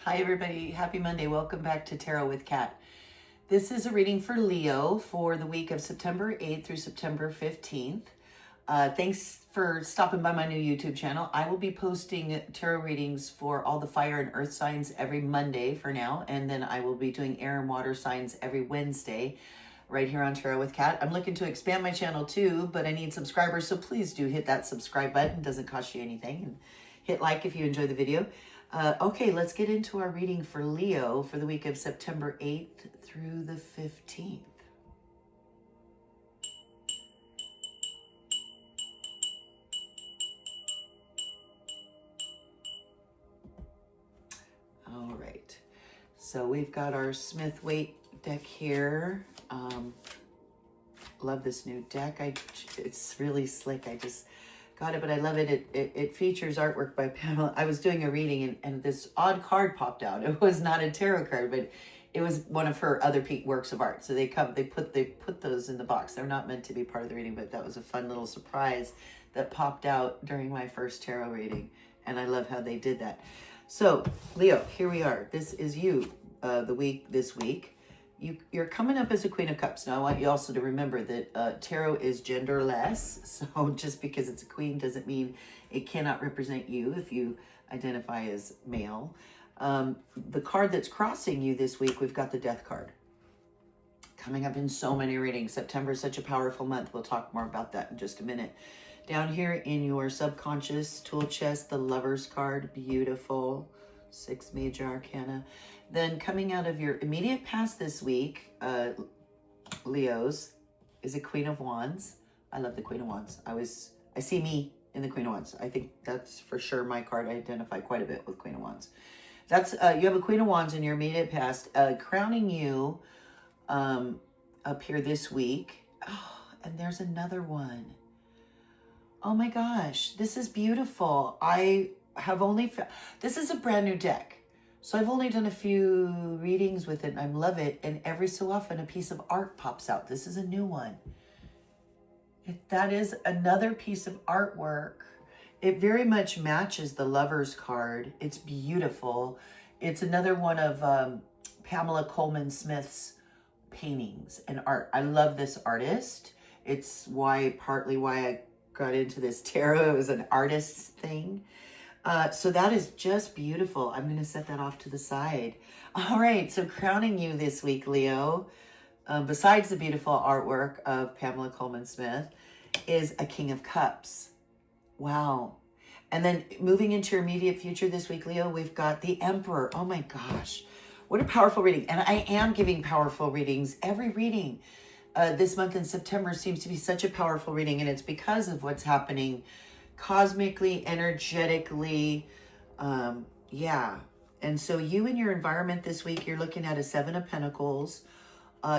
Hi everybody, happy Monday. Welcome back to Tarot with Kat. This is a reading for Leo for the week of September 8th through September 15th. Thanks for stopping by my new YouTube channel. I will be posting tarot readings for all the fire and earth signs every Monday for now, and then I will be doing air and water signs every Wednesday right here on Tarot with Kat. I'm looking to expand my channel too, but I need subscribers, so please do hit that subscribe button. It doesn't cost you anything, and hit like if you enjoy the video. Okay, let's get into our reading for Leo for the week of September 8th through the 15th. All right, so we've got our Smith-Waite deck here. Love this new deck. It's really slick. I just got it, but I love it. It features artwork by Pamela. I was doing a reading and this odd card popped out. It was not a tarot card, but it was one of her other works of art. So they put those in the box. They're not meant to be part of the reading, but that was a fun little surprise that popped out during my first tarot reading. And I love how they did that. So Leo, here we are. This is you, this week. You're coming up as a Queen of Cups. Now, I want you also to remember that tarot is genderless. So just because it's a queen doesn't mean it cannot represent you if you identify as male. The card that's crossing you this week, we've got the Death card. Coming up in so many readings. September is such a powerful month. We'll talk more about that in just a minute. Down here in your subconscious tool chest, the Lover's card. Beautiful. 6 major arcana. Then coming out of your immediate past this week, Leos, is a Queen of Wands. I love the Queen of Wands. I see me in the Queen of Wands. I think that's for sure my card. I identify quite a bit with Queen of Wands. That's you have a Queen of Wands in your immediate past, crowning you up here this week. Oh, and there's another one. Oh my gosh, this is beautiful. This is a brand new deck. So I've only done a few readings with it and I love it. And every so often a piece of art pops out. This is a new one. That is another piece of artwork. It very much matches the Lover's card. It's beautiful. It's another one of Pamela Coleman Smith's paintings and art. I love this artist. It's partly why I got into this tarot. It was an artist's thing. So that is just beautiful. I'm going to set that off to the side. All right, so crowning you this week, Leo, besides the beautiful artwork of Pamela Coleman Smith, is a King of Cups. Wow. And then moving into your immediate future this week, Leo, we've got the Emperor. Oh my gosh, what a powerful reading. And I am giving powerful readings. Every reading this month in September seems to be such a powerful reading, and it's because of what's happening cosmically, energetically, yeah. And so you and your environment this week, you're looking at a 7 of Pentacles.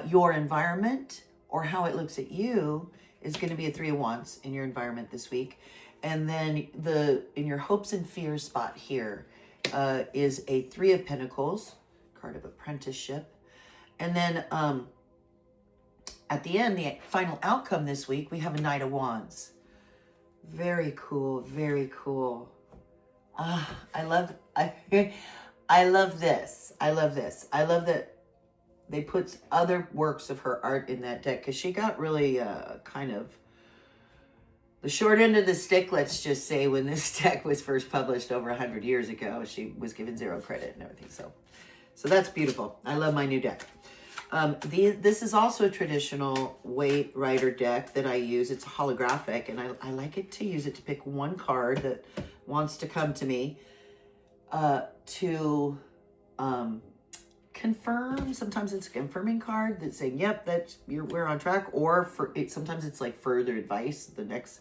Your environment, or how it looks at you, is going to be a 3 of Wands in your environment this week. And then in your hopes and fears spot here is a 3 of Pentacles, card of apprenticeship. And then at the end, the final outcome this week, we have a Knight of Wands. Very cool, very cool. I love this. I love this. I love that they put other works of her art in that deck, because she got really kind of the short end of the stick, let's just say, when this deck was first published over 100 years ago. She was given 0 credit and everything. So that's beautiful. I love my new deck. This is also a traditional Waite Rider deck that I use. It's holographic, and I like it to use it to pick one card that wants to come to me to confirm. Sometimes it's a confirming card that's saying, yep, we're on track, or sometimes it's like further advice, the next.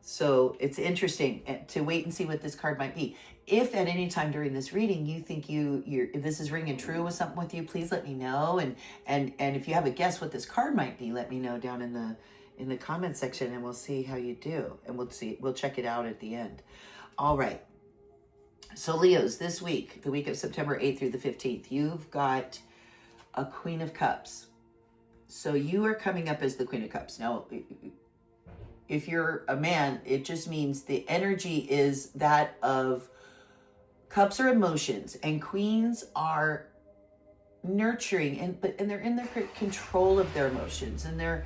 So it's interesting to wait and see what this card might be. If at any time during this reading you think this is ringing true with something with you, please let me know. And if you have a guess what this card might be, let me know down in the comment section, and we'll see how you do. And we'll check it out at the end. All right. So Leos, this week, the week of September 8th through the 15th, you've got a Queen of Cups. So you are coming up as the Queen of Cups. Now, if you're a man, it just means the energy is that of Cups are emotions, and queens are nurturing, and they're in the control of their emotions, and they're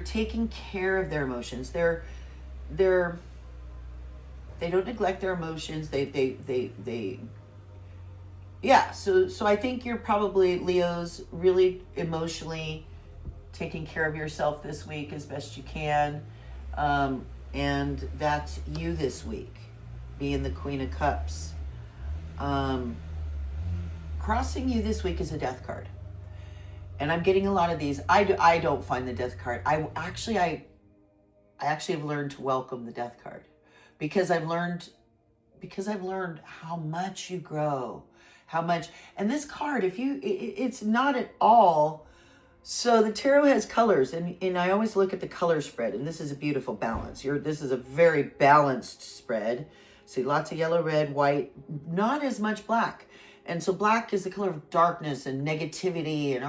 taking care of their emotions. They don't neglect their emotions. Yeah. So I think you're probably, Leos, really emotionally taking care of yourself this week as best you can. And that's you this week, being the Queen of Cups. Crossing you this week is a Death card. And I'm getting a lot of these. I don't find the Death card. I actually have learned to welcome the Death card, because I've learned how much you grow, how much. And this card, it's not at all. So the tarot has colors, and I always look at the color spread, and this is a beautiful balance. This is a very balanced spread. See, lots of yellow, red, white, not as much black. And so black is the color of darkness and negativity, and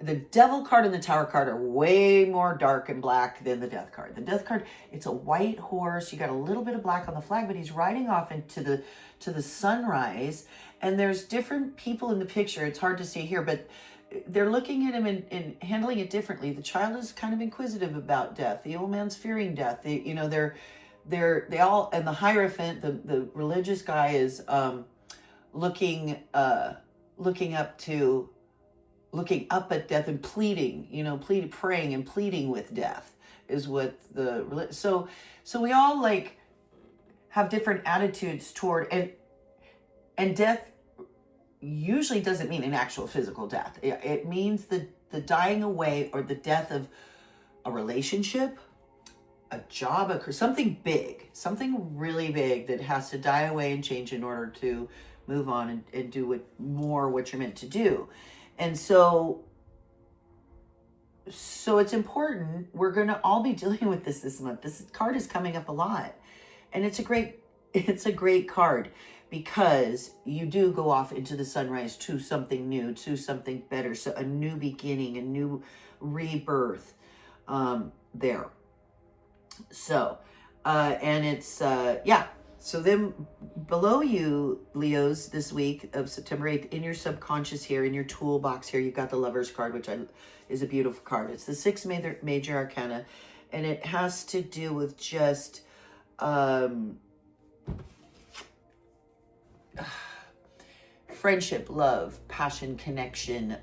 the Devil card and the Tower card are way more dark and black than the Death card. The Death card, it's a white horse. You got a little bit of black on the flag, but he's riding off into the sunrise. And there's different people in the picture. It's hard to see here, but they're looking at him and handling it differently. The child is kind of inquisitive about death. The old man's fearing death. They all, and the Hierophant, the religious guy, is looking up at death and pleading, praying and pleading with death is what so we all like have different attitudes toward, and death usually doesn't mean an actual physical death. It means the dying away or the death of a relationship, a job, something big, something really big that has to die away and change in order to move on and do what you're meant to do. And so it's important. We're going to all be dealing with this month. This card is coming up a lot, and it's a great card, because you do go off into the sunrise to something new, to something better. So a new beginning, a new rebirth there. So, and it's, yeah. So then below you, Leos, this week of September 8th, in your subconscious here, in your toolbox here, you've got the Lover's card, which is a beautiful card. It's the sixth major arcana, and it has to do with just friendship, love, passion, connection,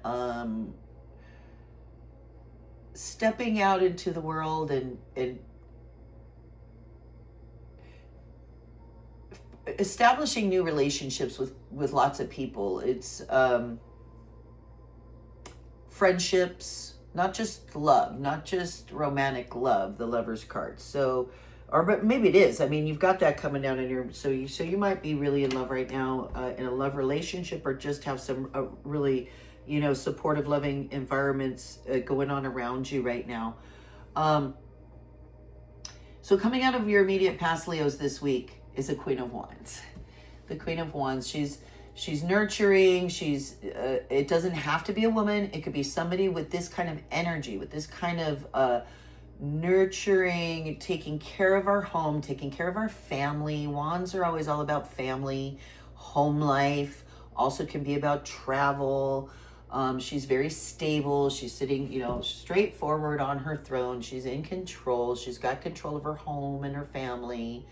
stepping out into the world and establishing new relationships with lots of people. It's friendships, not just love, not just romantic love, the Lover's card. So, but maybe it is. I mean, you've got that coming down in your, so you might be really in love right now, in a love relationship, or just have some really, supportive, loving environments going on around you right now. So coming out of your immediate past, Leos, this week is the Queen of Wands. The Queen of Wands. She's nurturing. It doesn't have to be a woman. It could be somebody with this kind of energy, with this kind of nurturing, taking care of our home, taking care of our family. Wands are always all about family, home life. Also can be about travel. She's very stable. She's sitting, straightforward on her throne. She's in control. She's got control of her home and her family.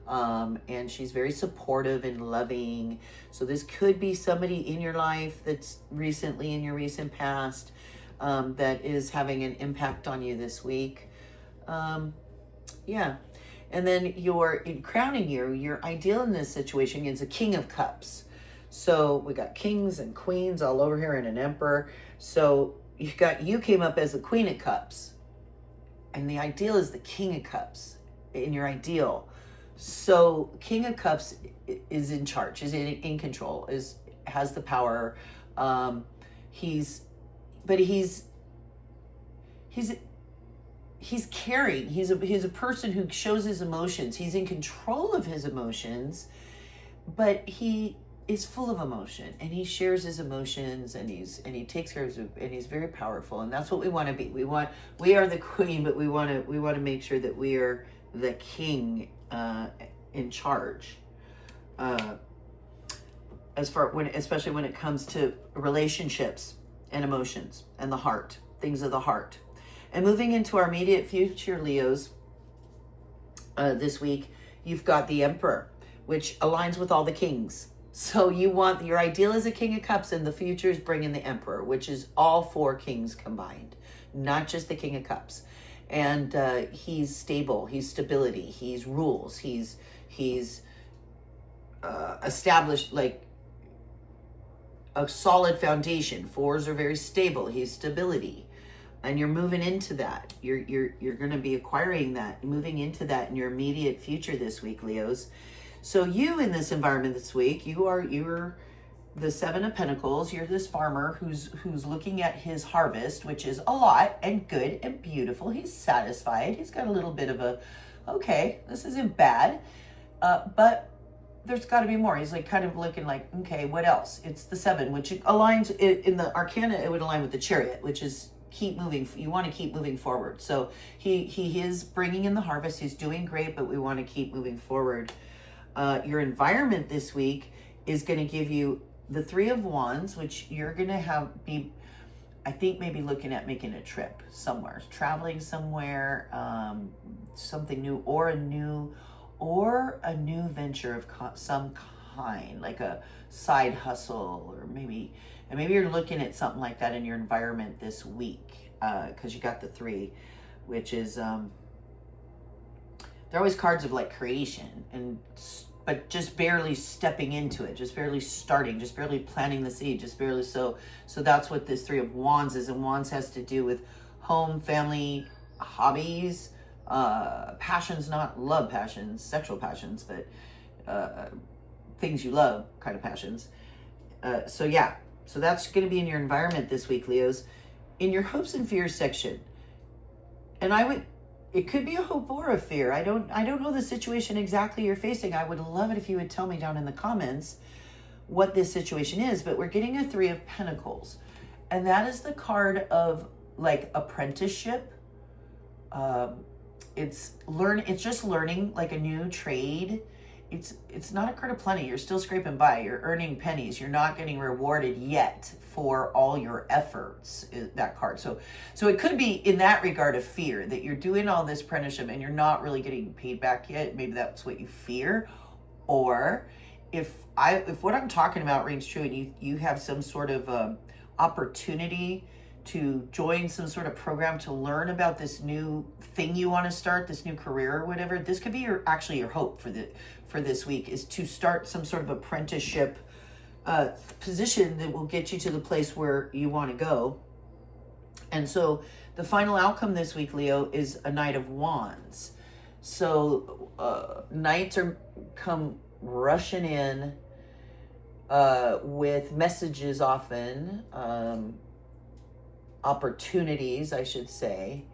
And she's very supportive and loving. So this could be somebody in your life that's recently, in your recent past, that is having an impact on you this week. Yeah. And then your crowning year, your ideal in this situation is a King of Cups. So we got kings and queens all over here and an emperor. So you came up as the Queen of Cups, and the ideal is the King of Cups in your ideal. So King of Cups is in charge, is in control, has the power. He's caring. He's a person who shows his emotions. He's in control of his emotions, but he is full of emotion, and he shares his emotions, and he takes care of his, and he's very powerful. And that's what we want to be. We are the queen, but we want to make sure that we are the king in charge. especially when it comes to relationships and emotions and the heart, things of the heart. And moving into our immediate future, Leos, this week, you've got the Emperor, which aligns with all the kings. So your ideal is a King of Cups, and the future is bringing the Emperor, which is all 4 kings combined, not just the King of Cups. And he's stable, he's stability, he's rules, he's established like a solid foundation. 4s are very stable, he's stability. And you're moving into that. You're going to be acquiring that, moving into that in your immediate future this week, Leos. So you in this environment this week, you're the 7 of Pentacles. You're this farmer who's looking at his harvest, which is a lot and good and beautiful. He's satisfied. He's got a little bit of a, okay, this isn't bad, but there's got to be more. He's like kind of looking like, okay, what else? It's the 7, which aligns in the Arcana. It would align with the Chariot, which is keep moving. You want to keep moving forward. So he is bringing in the harvest. He's doing great, but we want to keep moving forward. Your environment this week is going to give you the 3 of Wands, which you're going to I think maybe looking at making a trip somewhere, traveling somewhere, something new, or a new venture of some kind, like a side hustle, or maybe you're looking at something like that in your environment this week, because you got the 3, which is they're always cards of like creation, but just barely stepping into it, just barely starting, just barely planting the seed, just barely. So that's what this 3 of Wands is. And Wands has to do with home, family, hobbies, passions, not love passions, sexual passions, but things you love kind of passions. So that's going to be in your environment this week, Leos. In your hopes and fears section, and it could be a hope or a fear. I don't know the situation exactly you're facing. I would love it if you would tell me down in the comments what this situation is. But we're getting a 3 of Pentacles, and that is the card of like apprenticeship. It's just learning like a new trade. It's not a card of plenty. You're still scraping by. You're earning pennies. You're not getting rewarded yet for all your efforts, that card. So it could be in that regard of fear, that you're doing all this apprenticeship and you're not really getting paid back yet. Maybe that's what you fear. Or if what I'm talking about rings true and you have some sort of opportunity to join some sort of program to learn about this new thing you want to start, this new career or whatever, this could be your hope for this week, is to start some sort of apprenticeship position that will get you to the place where you want to go. And so the final outcome this week, Leo, is a Knight of Wands. So knights come rushing in with messages often, opportunities, I should say.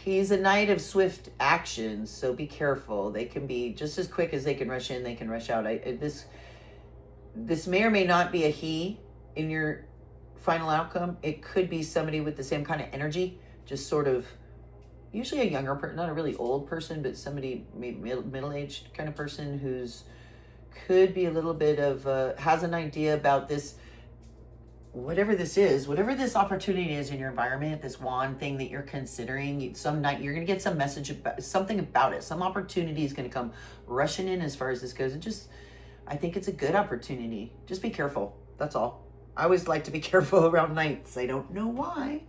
He's a knight of swift actions, so be careful. They can be just as quick as they can rush in, they can rush out. This may or may not be a he in your final outcome. It could be somebody with the same kind of energy, just sort of, usually a younger person, not a really old person, but somebody maybe middle-aged kind of person who's could be a little bit of, has an idea about this, whatever this is, whatever this opportunity is in your environment, this wand thing that you're considering. Some night you're going to get some message about something about it. Some opportunity is going to come rushing in as far as this goes. I think it's a good opportunity. Just be careful. That's all. I always like to be careful around nights. I don't know why.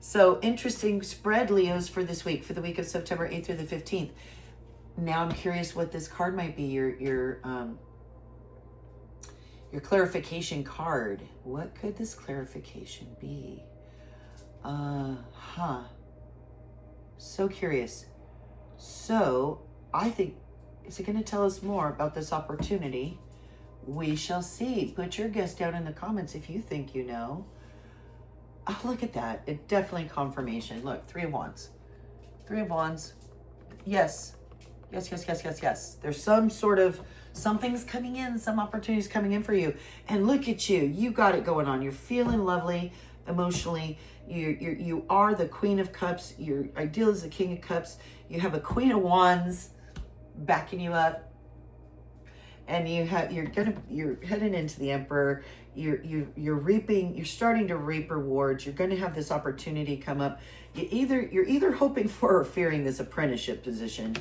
So interesting spread, Leos, for this week, for the week of September 8th through the 15th. Now I'm curious what this card might be. Your clarification card. What could this clarification be? So curious. So I think, is it going to tell us more about this opportunity? We shall see. Put your guess down in the comments if you think you know. Oh, look at that. It definitely confirmation. Look, 3 of Wands. 3 of Wands. Yes. There's some sort of, something's coming in, some opportunities coming in for you. And look at you. You got it going on. You're feeling lovely emotionally. You are the Queen of Cups. Your ideal is the King of Cups. You have a Queen of Wands backing you up. and you're heading into the Emperor. You're starting to reap rewards. You're going to have this opportunity come up. You're either hoping for or fearing this apprenticeship position.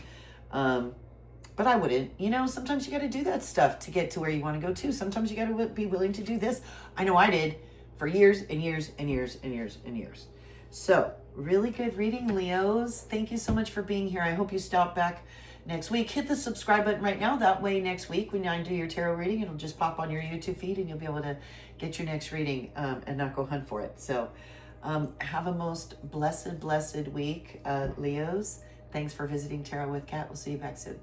But I wouldn't. You know, sometimes you got to do that stuff to get to where you want to go to. Sometimes you got to be willing to do this. I know I did for years and years and years and years and years. So, really good reading, Leos. Thank you so much for being here. I hope you stop back next week. Hit the subscribe button right now. That way next week when I do your tarot reading, it'll just pop on your YouTube feed and you'll be able to get your next reading and not go hunt for it. So, have a most blessed week, Leos. Thanks for visiting Tarot with Kat. We'll see you back soon.